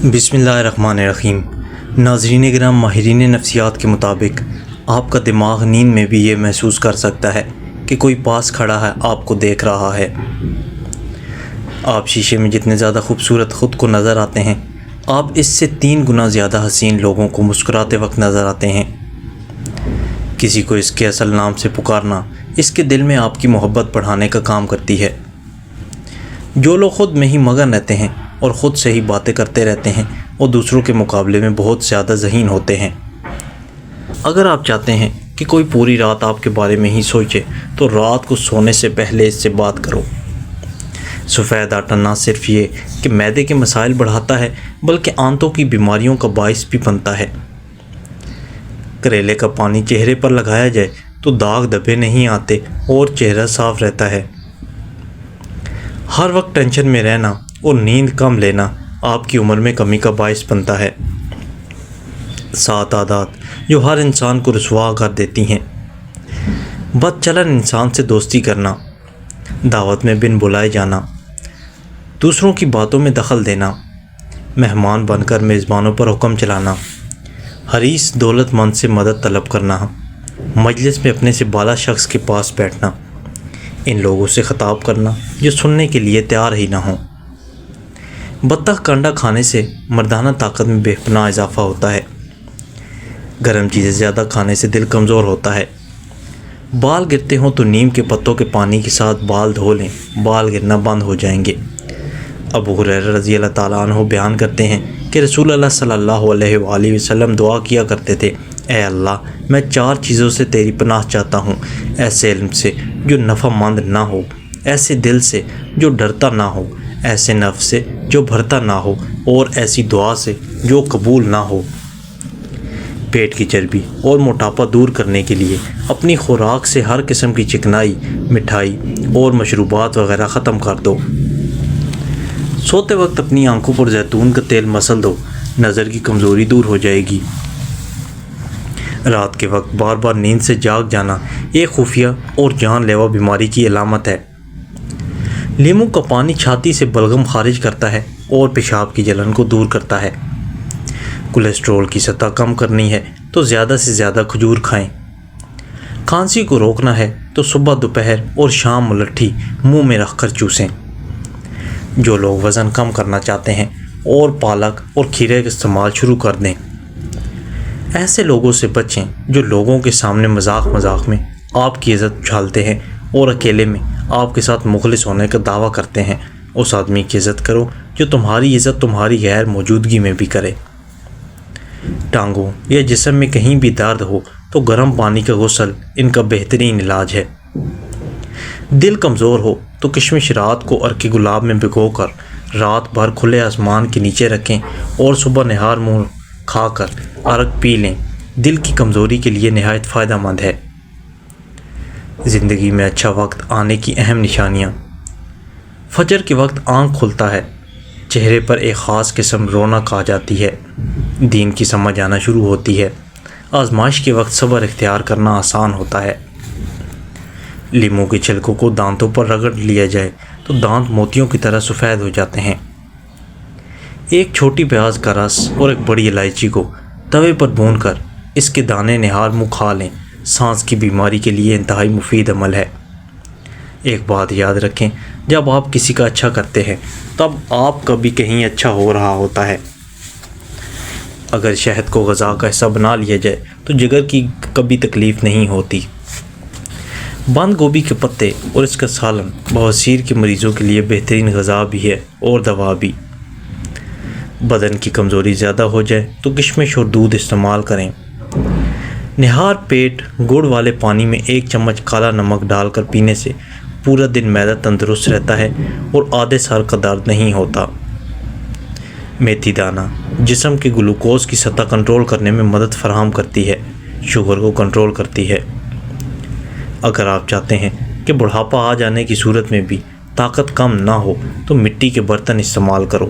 بسم اللہ الرحمن الرحیم۔ ناظرین کرام، ماہرین نفسیات کے مطابق آپ کا دماغ نیند میں بھی یہ محسوس کر سکتا ہے کہ کوئی پاس کھڑا ہے، آپ کو دیکھ رہا ہے۔ آپ شیشے میں جتنے زیادہ خوبصورت خود کو نظر آتے ہیں، آپ اس سے 3 گنا زیادہ حسین لوگوں کو مسکراتے وقت نظر آتے ہیں۔ کسی کو اس کے اصل نام سے پکارنا اس کے دل میں آپ کی محبت بڑھانے کا کام کرتی ہے۔ جو لوگ خود میں ہی مگن رہتے ہیں اور خود سے ہی باتیں کرتے رہتے ہیں، وہ دوسروں کے مقابلے میں بہت زیادہ ذہین ہوتے ہیں۔ اگر آپ چاہتے ہیں کہ کوئی پوری رات آپ کے بارے میں ہی سوچے تو رات کو سونے سے پہلے اس سے بات کرو۔ سفید آٹا نہ صرف یہ کہ معدے کے مسائل بڑھاتا ہے بلکہ آنتوں کی بیماریوں کا باعث بھی بنتا ہے۔ کریلے کا پانی چہرے پر لگایا جائے تو داغ دھبے نہیں آتے اور چہرہ صاف رہتا ہے۔ ہر وقت ٹینشن میں رہنا اور نیند کم لینا آپ کی عمر میں کمی کا باعث بنتا ہے۔ 7 عادات جو ہر انسان کو رسوا کر دیتی ہیں۔ بد چلن انسان سے دوستی کرنا، دعوت میں بن بلائے جانا، دوسروں کی باتوں میں دخل دینا، مہمان بن کر میزبانوں پر حکم چلانا، حریص دولت مند سے مدد طلب کرنا، مجلس میں اپنے سے بالا شخص کے پاس بیٹھنا، ان لوگوں سے خطاب کرنا جو سننے کے لیے تیار ہی نہ ہوں۔ بطخ کا انڈا کھانے سے مردانہ طاقت میں بے پناہ اضافہ ہوتا ہے۔ گرم چیزیں زیادہ کھانے سے دل کمزور ہوتا ہے۔ بال گرتے ہوں تو نیم کے پتوں کے پانی کے ساتھ بال دھو لیں، بال گرنا بند ہو جائیں گے۔ ابو ہریرہ رضی اللہ تعالیٰ عنہ بیان کرتے ہیں کہ رسول اللہ صلی اللہ علیہ وآلہ وسلم دعا کیا کرتے تھے، اے اللہ، میں 4 چیزوں سے تیری پناہ چاہتا ہوں، ایسے علم سے جو نفع مند نہ ہو، ایسے دل سے جو ڈرتا نہ ہو، ایسے نفس سے جو بھرتا نہ ہو، اور ایسی دعا سے جو قبول نہ ہو۔ پیٹ کی چربی اور موٹاپا دور کرنے کے لیے اپنی خوراک سے ہر قسم کی چکنائی، مٹھائی اور مشروبات وغیرہ ختم کر دو۔ سوتے وقت اپنی آنکھوں پر زیتون کا تیل مسل دو، نظر کی کمزوری دور ہو جائے گی۔ رات کے وقت بار بار نیند سے جاگ جانا ایک خفیہ اور جان لیوا بیماری کی علامت ہے۔ لیموں کا پانی چھاتی سے بلغم خارج کرتا ہے اور پیشاب کی جلن کو دور کرتا ہے۔ کولیسٹرول کی سطح کم کرنی ہے تو زیادہ سے زیادہ کھجور کھائیں۔ کھانسی کو روکنا ہے تو صبح، دوپہر اور شام ملٹھی منہ میں رکھ کر چوسیں۔ جو لوگ وزن کم کرنا چاہتے ہیں اور پالک اور کھیرے کا استعمال شروع کر دیں۔ ایسے لوگوں سے بچیں جو لوگوں کے سامنے مذاق میں آپ کی عزت اچھالتے ہیں اور اکیلے میں آپ کے ساتھ مخلص ہونے کا دعویٰ کرتے ہیں۔ اس آدمی کی عزت کرو جو تمہاری عزت تمہاری غیر موجودگی میں بھی کرے۔ ٹانگوں یا جسم میں کہیں بھی درد ہو تو گرم پانی کا غسل ان کا بہترین علاج ہے۔ دل کمزور ہو تو کشمش رات کو عرق گلاب میں بھگو کر رات بھر کھلے آسمان کے نیچے رکھیں اور صبح نہار منہ کھا کر عرق پی لیں۔ دل کی کمزوری کے لیے نہایت فائدہ مند ہے۔ زندگی میں اچھا وقت آنے کی اہم نشانیاں۔ فجر کے وقت آنکھ کھلتا ہے، چہرے پر ایک خاص قسم رونق آ جاتی ہے، دین کی سمجھ آنا شروع ہوتی ہے، آزمائش کے وقت صبر اختیار کرنا آسان ہوتا ہے۔ لیموں کے چھلکوں کو دانتوں پر رگڑ لیا جائے تو دانت موتیوں کی طرح سفید ہو جاتے ہیں۔ ایک چھوٹی پیاز کا رس اور ایک بڑی الائچی کو توے پر بھون کر اس کے دانے نہار منہ کھا لیں، سانس کی بیماری کے لیے انتہائی مفید عمل ہے۔ ایک بات یاد رکھیں، جب آپ کسی کا اچھا کرتے ہیں تب آپ کا بھی کہیں اچھا ہو رہا ہوتا ہے۔ اگر شہد کو غذا کا حصہ بنا لیا جائے تو جگر کی کبھی تکلیف نہیں ہوتی۔ بند گوبھی کے پتے اور اس کا سالن بواسیر کے مریضوں کے لیے بہترین غذا بھی ہے اور دوا بھی۔ بدن کی کمزوری زیادہ ہو جائے تو کشمش اور دودھ استعمال کریں۔ نہار پیٹ گڑ والے پانی میں 1 چمچ کالا نمک ڈال کر پینے سے پورا دن معدہ تندرست رہتا ہے اور آدھے سر کا درد نہیں ہوتا۔ میتھی دانہ جسم کے گلوکوز کی سطح کنٹرول کرنے میں مدد فراہم کرتی ہے، شوگر کو کنٹرول کرتی ہے۔ اگر آپ چاہتے ہیں کہ بڑھاپا آ جانے کی صورت میں بھی طاقت کم نہ ہو تو مٹی کے برتن استعمال کرو۔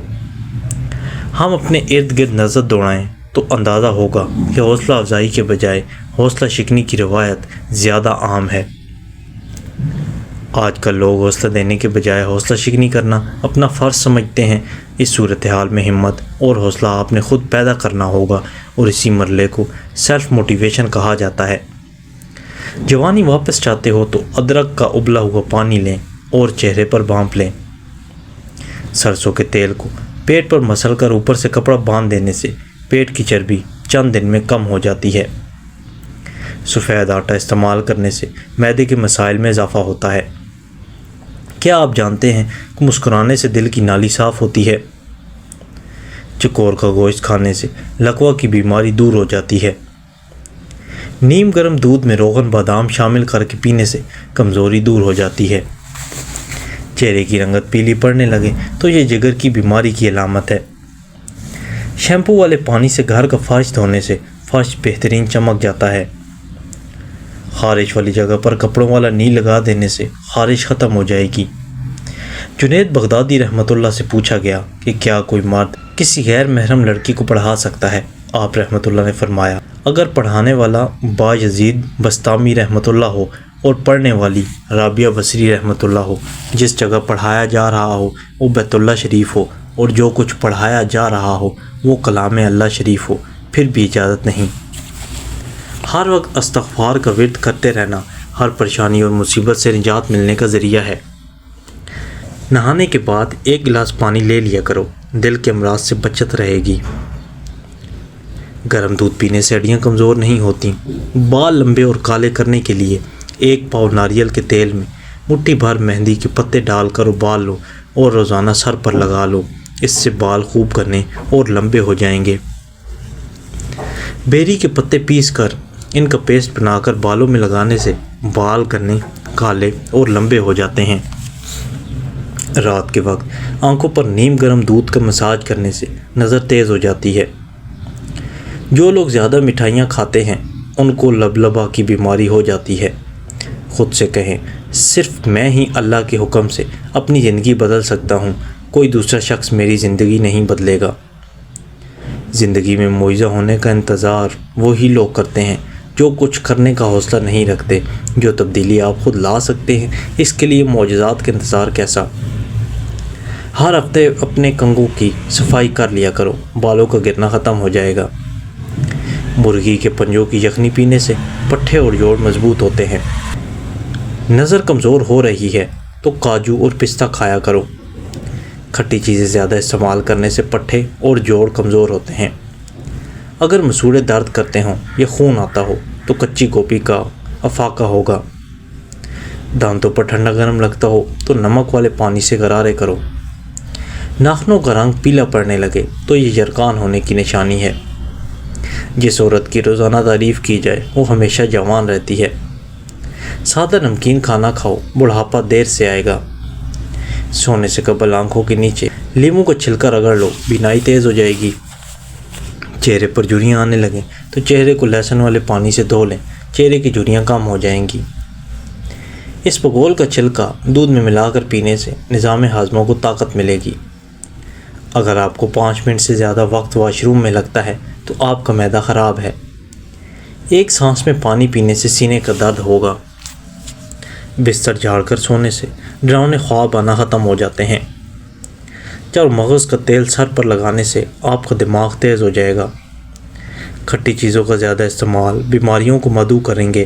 ہم اپنے ارد گرد نظر دوڑائیں تو اندازہ ہوگا کہ حوصلہ افزائی کے بجائے حوصلہ شکنی کی روایت زیادہ عام ہے۔ آج کل لوگ حوصلہ دینے کے بجائے حوصلہ شکنی کرنا اپنا فرض سمجھتے ہیں۔ اس صورتحال میں ہمت اور حوصلہ آپ نے خود پیدا کرنا ہوگا، اور اسی مرحلے کو سیلف موٹیویشن کہا جاتا ہے۔ جوانی واپس چاہتے ہو تو ادرک کا ابلا ہوا پانی لیں اور چہرے پر بھانپ لیں۔ سرسوں کے تیل کو پیٹ پر مسل کر اوپر سے کپڑا باندھ دینے سے پیٹ کی چربی چند دن میں کم ہو جاتی ہے۔ سفید آٹا استعمال کرنے سے معدے کے مسائل میں اضافہ ہوتا ہے۔ کیا آپ جانتے ہیں کہ مسکرانے سے دل کی نالی صاف ہوتی ہے؟ چکور کا گوشت کھانے سے لکوہ کی بیماری دور ہو جاتی ہے۔ نیم گرم دودھ میں روغن بادام شامل کر کے پینے سے کمزوری دور ہو جاتی ہے۔ چہرے کی رنگت پیلی پڑنے لگے تو یہ جگر کی بیماری کی علامت ہے۔ شیمپو والے پانی سے گھر کا فرش دھونے سے فرش بہترین چمک جاتا ہے۔ خارش والی جگہ پر کپڑوں والا نیل لگا دینے سے خارش ختم ہو جائے گی۔ جنید بغدادی رحمۃ اللہ سے پوچھا گیا کہ کیا کوئی مرد کسی غیر محرم لڑکی کو پڑھا سکتا ہے؟ آپ رحمۃ اللہ نے فرمایا، اگر پڑھانے والا بایزید بستامی رحمۃ اللہ ہو اور پڑھنے والی رابعہ بصری رحمۃ اللہ ہو، جس جگہ پڑھایا جا رہا ہو وہ بیت اللہ شریف ہو، اور جو کچھ پڑھایا جا رہا ہو وہ کلام اللہ شریف ہو، پھر بھی اجازت نہیں۔ ہر وقت استغفار کا ورد کرتے رہنا ہر پریشانی اور مصیبت سے نجات ملنے کا ذریعہ ہے۔ نہانے کے بعد 1 گلاس پانی لے لیا کرو، دل کے امراض سے بچت رہے گی۔ گرم دودھ پینے سے ہڈیاں کمزور نہیں ہوتی۔ بال لمبے اور کالے کرنے کے لیے 1 پاؤ ناریل کے تیل میں مٹھی بھر مہندی کے پتے ڈال کر ابال لو اور روزانہ سر پر لگا لو، اس سے بال خوب گھنے اور لمبے ہو جائیں گے۔ بیری کے پتے پیس کر ان کا پیسٹ بنا کر بالوں میں لگانے سے بال گھنے، کالے اور لمبے ہو جاتے ہیں۔ رات کے وقت آنکھوں پر نیم گرم دودھ کا مساج کرنے سے نظر تیز ہو جاتی ہے۔ جو لوگ زیادہ مٹھائیاں کھاتے ہیں ان کو لبلبہ کی بیماری ہو جاتی ہے۔ خود سے کہیں، صرف میں ہی اللہ کے حکم سے اپنی زندگی بدل سکتا ہوں، کوئی دوسرا شخص میری زندگی نہیں بدلے گا۔ زندگی میں معجزہ ہونے کا انتظار وہی لوگ کرتے ہیں جو کچھ کرنے کا حوصلہ نہیں رکھتے۔ جو تبدیلی آپ خود لا سکتے ہیں، اس کے لیے معجزات کا انتظار کیسا؟ ہر ہفتے اپنے کنگھوں کی صفائی کر لیا کرو، بالوں کا گرنا ختم ہو جائے گا۔ مرغی کے پنجوں کی یخنی پینے سے پٹھے اور جوڑ مضبوط ہوتے ہیں۔ نظر کمزور ہو رہی ہے تو کاجو اور پستہ کھایا کرو۔ کھٹی چیزیں زیادہ استعمال کرنے سے پٹھے اور جوڑ کمزور ہوتے ہیں۔ اگر مسوڑے درد کرتے ہوں یا خون آتا ہو تو کچی گوبھی کا افاقہ ہوگا۔ دانتوں پر ٹھنڈا گرم لگتا ہو تو نمک والے پانی سے غرارے کرو۔ ناخنوں کا رنگ پیلا پڑنے لگے تو یہ یرقان ہونے کی نشانی ہے۔ جس عورت کی روزانہ تعریف کی جائے وہ ہمیشہ جوان رہتی ہے۔ سادہ نمکین کھانا کھاؤ، بڑھاپا دیر سے آئے گا۔ سونے سے قبل آنکھوں کے نیچے لیموں کا چھلکا رگڑ لو، بینائی تیز ہو جائے گی۔ چہرے پر جھریاں آنے لگیں تو چہرے کو لہسن والے پانی سے دھو لیں، چہرے کی جھریاں کم ہو جائیں گی۔ اس بگول کا چھلکا دودھ میں ملا کر پینے سے نظام ہاضمہ کو طاقت ملے گی۔ اگر آپ کو 5 منٹ سے زیادہ وقت واش روم میں لگتا ہے تو آپ کا معدہ خراب ہے۔ 1 سانس میں پانی پینے سے سینے کا درد ہوگا۔ بستر جھاڑ کر سونے سے ڈراؤنے خواب آنا ختم ہو جاتے ہیں۔ چار مغز کا تیل سر پر لگانے سے آپ کا دماغ تیز ہو جائے گا۔ کھٹی چیزوں کا زیادہ استعمال بیماریوں کو مدعو کریں گے۔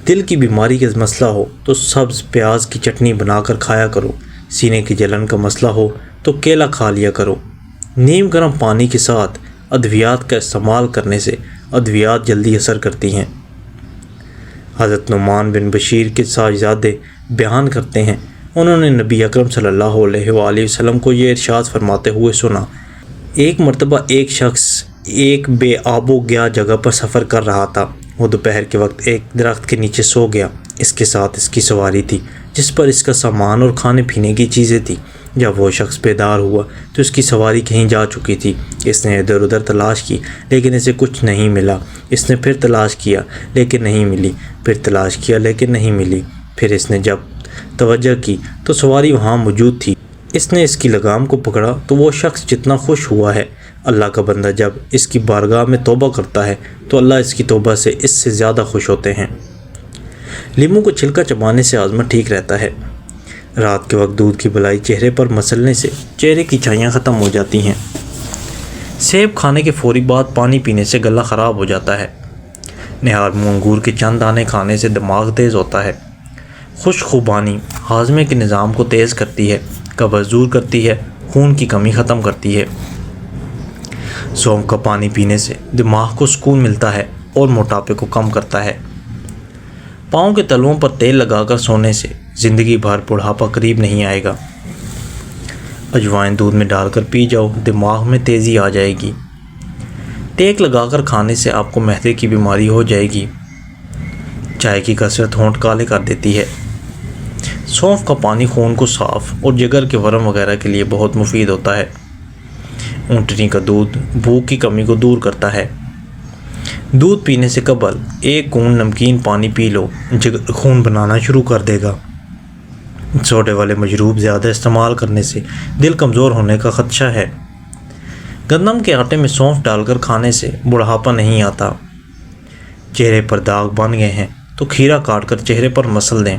دل کی بیماری کا مسئلہ ہو تو سبز پیاز کی چٹنی بنا کر کھایا کرو۔ سینے کی جلن کا مسئلہ ہو تو کیلا کھا لیا کرو۔ نیم گرم پانی کے ساتھ ادویات کا استعمال کرنے سے ادویات جلدی اثر کرتی ہیں۔ حضرت نعمان بن بشیر کے صاحبزادے بیان کرتے ہیں، انہوں نے نبی اکرم صلی اللہ علیہ وآلہ وسلم کو یہ ارشاد فرماتے ہوئے سنا، ایک مرتبہ ایک شخص ایک بے آب و گیا جگہ پر سفر کر رہا تھا۔ وہ دوپہر کے وقت ایک درخت کے نیچے سو گیا۔ اس کے ساتھ اس کی سواری تھی جس پر اس کا سامان اور کھانے پینے کی چیزیں تھیں۔ جب وہ شخص بیدار ہوا تو اس کی سواری کہیں جا چکی تھی۔ اس نے ادھر ادھر تلاش کی لیکن اسے کچھ نہیں ملا۔ اس نے پھر تلاش کیا لیکن نہیں ملی، پھر تلاش کیا لیکن نہیں ملی۔ پھر اس نے جب توجہ کی تو سواری وہاں موجود تھی۔ اس نے اس کی لگام کو پکڑا تو وہ شخص جتنا خوش ہوا ہے، اللہ کا بندہ جب اس کی بارگاہ میں توبہ کرتا ہے تو اللہ اس کی توبہ سے اس سے زیادہ خوش ہوتے ہیں۔ لیموں کو چھلکا چبانے سے ہاضمہ ٹھیک رہتا ہے۔ رات کے وقت دودھ کی بلائی چہرے پر مسلنے سے چہرے کی چھائیاں ختم ہو جاتی ہیں۔ سیب کھانے کے فوری بعد پانی پینے سے گلا خراب ہو جاتا ہے۔ نہار منہ انگور کے چند دانے کھانے سے دماغ تیز ہوتا ہے۔ خشک خوبانی ہاضمے کے نظام کو تیز کرتی ہے، قبض دور کرتی ہے، خون کی کمی ختم کرتی ہے۔ سونف کا پانی پینے سے دماغ کو سکون ملتا ہے اور موٹاپے کو کم کرتا ہے۔ پاؤں کے تلوؤں پر تیل لگا کر سونے سے زندگی بھر بڑھاپا قریب نہیں آئے گا۔ اجوائن دودھ میں ڈال کر پی جاؤ، دماغ میں تیزی آ جائے گی۔ ٹیک لگا کر کھانے سے آپ کو معدے کی بیماری ہو جائے گی۔ چائے کی کثرت ہونٹ کالے کر دیتی ہے۔ سونف کا پانی خون کو صاف اور جگر کے ورم وغیرہ کے لیے بہت مفید ہوتا ہے۔ اونٹنی کا دودھ بھوک کی کمی کو دور کرتا ہے۔ دودھ پینے سے قبل 1 گھونٹ نمکین پانی پی لو، جگر خون بنانا شروع کر دے گا۔ سوڈے والے مشروب زیادہ استعمال کرنے سے دل کمزور ہونے کا خدشہ ہے۔ گندم کے آٹے میں سونف ڈال کر کھانے سے بڑھاپا نہیں آتا۔ چہرے پر داغ بن گئے ہیں تو کھیرا کاٹ کر چہرے پر مسل دیں۔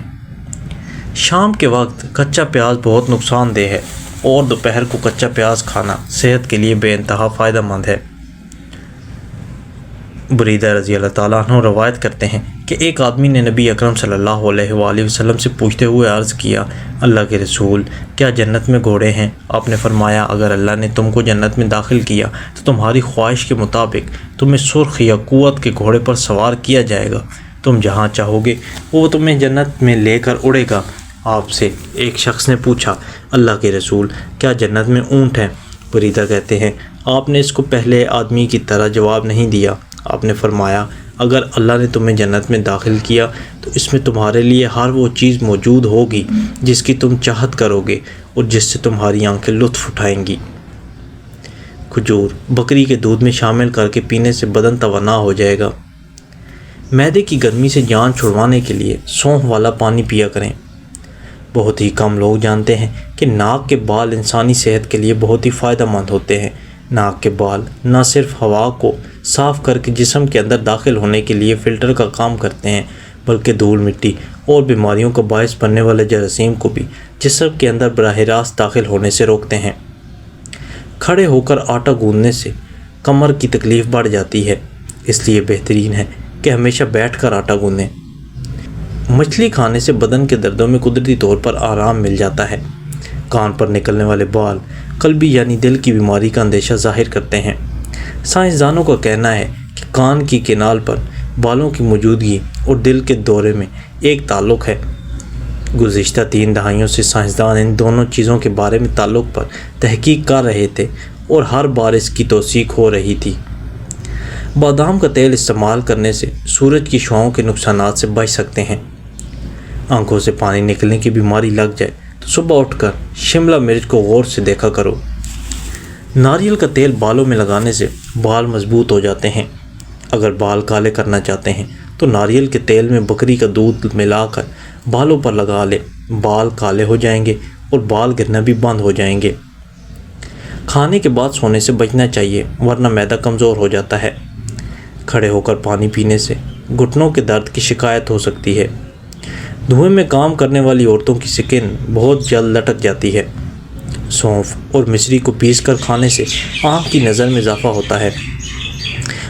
شام کے وقت کچا پیاز بہت نقصان دہ ہے اور دوپہر کو کچا پیاز کھانا صحت کے لیے بے انتہا فائدہ مند ہے۔ بریدہ رضی اللہ تعالیٰ عنہ روایت کرتے ہیں کہ ایک آدمی نے نبی اکرم صلی اللہ علیہ وآلہ وسلم سے پوچھتے ہوئے عرض کیا، اللہ کے رسول، کیا جنت میں گھوڑے ہیں؟ آپ نے فرمایا، اگر اللہ نے تم کو جنت میں داخل کیا تو تمہاری خواہش کے مطابق تمہیں سرخ یا قوت کے گھوڑے پر سوار کیا جائے گا، تم جہاں چاہو گے وہ تمہیں جنت میں لے کر اڑے گا۔ آپ سے ایک شخص نے پوچھا، اللہ کے رسول، کیا جنت میں اونٹ ہیں؟ بریدہ کہتے ہیں، آپ نے اس کو پہلے آدمی کی طرح جواب نہیں دیا۔ آپ نے فرمایا، اگر اللہ نے تمہیں جنت میں داخل کیا تو اس میں تمہارے لیے ہر وہ چیز موجود ہوگی جس کی تم چاہت کرو گے اور جس سے تمہاری آنکھیں لطف اٹھائیں گی۔ کھجور بکری کے دودھ میں شامل کر کے پینے سے بدن توانا ہو جائے گا۔ معدے کی گرمی سے جان چھڑوانے کے لیے سونف والا پانی پیا کریں۔ بہت ہی کم لوگ جانتے ہیں کہ ناک کے بال انسانی صحت کے لیے بہت ہی فائدہ مند ہوتے ہیں۔ ناک کے بال نہ صرف ہوا کو صاف کر کے جسم کے اندر داخل ہونے کے لیے فلٹر کا کام کرتے ہیں، بلکہ دھول مٹی اور بیماریوں کا باعث بننے والے جراثیم کو بھی جسم کے اندر براہ راست داخل ہونے سے روکتے ہیں۔ کھڑے ہو کر آٹا گوندنے سے کمر کی تکلیف بڑھ جاتی ہے، اس لیے بہترین ہے کہ ہمیشہ بیٹھ کر آٹا گوندیں۔ مچھلی کھانے سے بدن کے دردوں میں قدرتی طور پر آرام مل جاتا ہے۔ کان پر نکلنے والے بال قلبی یعنی دل کی بیماری کا اندیشہ ظاہر کرتے ہیں۔ سائنسدانوں کا کہنا ہے کہ کان کی کنال پر بالوں کی موجودگی اور دل کے دورے میں ایک تعلق ہے۔ گزشتہ 3 دہائیوں سے سائنسدان ان دونوں چیزوں کے بارے میں تعلق پر تحقیق کر رہے تھے اور ہر بار اس کی توثیق ہو رہی تھی۔ بادام کا تیل استعمال کرنے سے سورج کی شعاؤں کے نقصانات سے بچ سکتے ہیں۔ آنکھوں سے پانی نکلنے کی بیماری لگ جائے تو صبح اٹھ کر شملہ مرچ کو غور سے دیکھا کرو۔ ناریل کا تیل بالوں میں لگانے سے بال مضبوط ہو جاتے ہیں۔ اگر بال کالے کرنا چاہتے ہیں تو ناریل کے تیل میں بکری کا دودھ ملا کر بالوں پر لگا لے، بال کالے ہو جائیں گے اور بال گرنا بھی بند ہو جائیں گے۔ کھانے کے بعد سونے سے بچنا چاہیے ورنہ معدہ کمزور ہو جاتا ہے۔ کھڑے ہو کر پانی پینے سے گھٹنوں کے درد کی شکایت ہو سکتی ہے۔ دھوئیں میں کام کرنے والی عورتوں کی سکن بہت جلد لٹک جاتی ہے۔ سونف اور مصری کو پیس کر کھانے سے آنکھ کی نظر میں اضافہ ہوتا ہے۔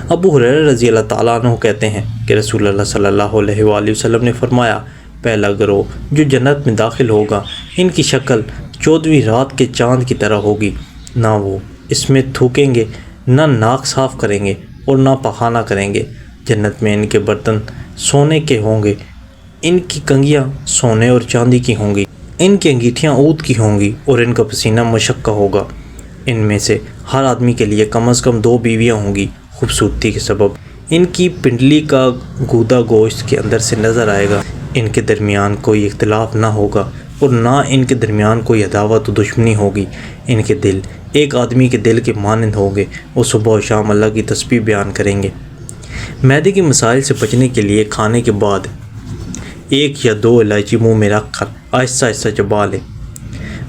ابو ہریرہ رضی اللہ تعالیٰ عنہ کہتے ہیں کہ رسول اللہ صلی اللہ علیہ وآلہ وسلم نے فرمایا، پہلا گروہ جو جنت میں داخل ہوگا ان کی شکل 14ویں رات کے چاند کی طرح ہوگی، نہ وہ اس میں تھوکیں گے، نہ ناک صاف کریں گے اور نہ پخانہ کریں گے۔ جنت میں ان کے برتن سونے کے ہوں گے، ان کی کنگھیاں سونے اور چاندی کی ہوں گی، ان کی انگیٹھیاں اود کی ہوں گی اور ان کا پسینہ مشک کا ہوگا۔ ان میں سے ہر آدمی کے لیے کم از کم 2 بیویاں ہوں گی۔ خوبصورتی کے سبب ان کی پنڈلی کا گودا گوشت کے اندر سے نظر آئے گا۔ ان کے درمیان کوئی اختلاف نہ ہوگا اور نہ ان کے درمیان کوئی عداوت و دشمنی ہوگی۔ ان کے دل ایک آدمی کے دل کے مانند ہوں گے اور صبح و شام اللہ کی تسبیح بیان کریں گے۔ معدے کے مسائل سے بچنے کے لیے کھانے کے بعد 1 یا 2 الائچی منہ میں رکھ کر آہستہ آہستہ چبا لیں۔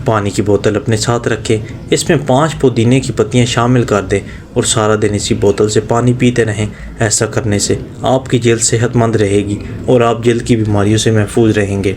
پانی کی بوتل اپنے ساتھ رکھیں، اس میں 5 پودینے کی پتیاں شامل کر دیں اور سارا دن اسی بوتل سے پانی پیتے رہیں۔ ایسا کرنے سے آپ کی جلد صحت مند رہے گی اور آپ جلد کی بیماریوں سے محفوظ رہیں گے۔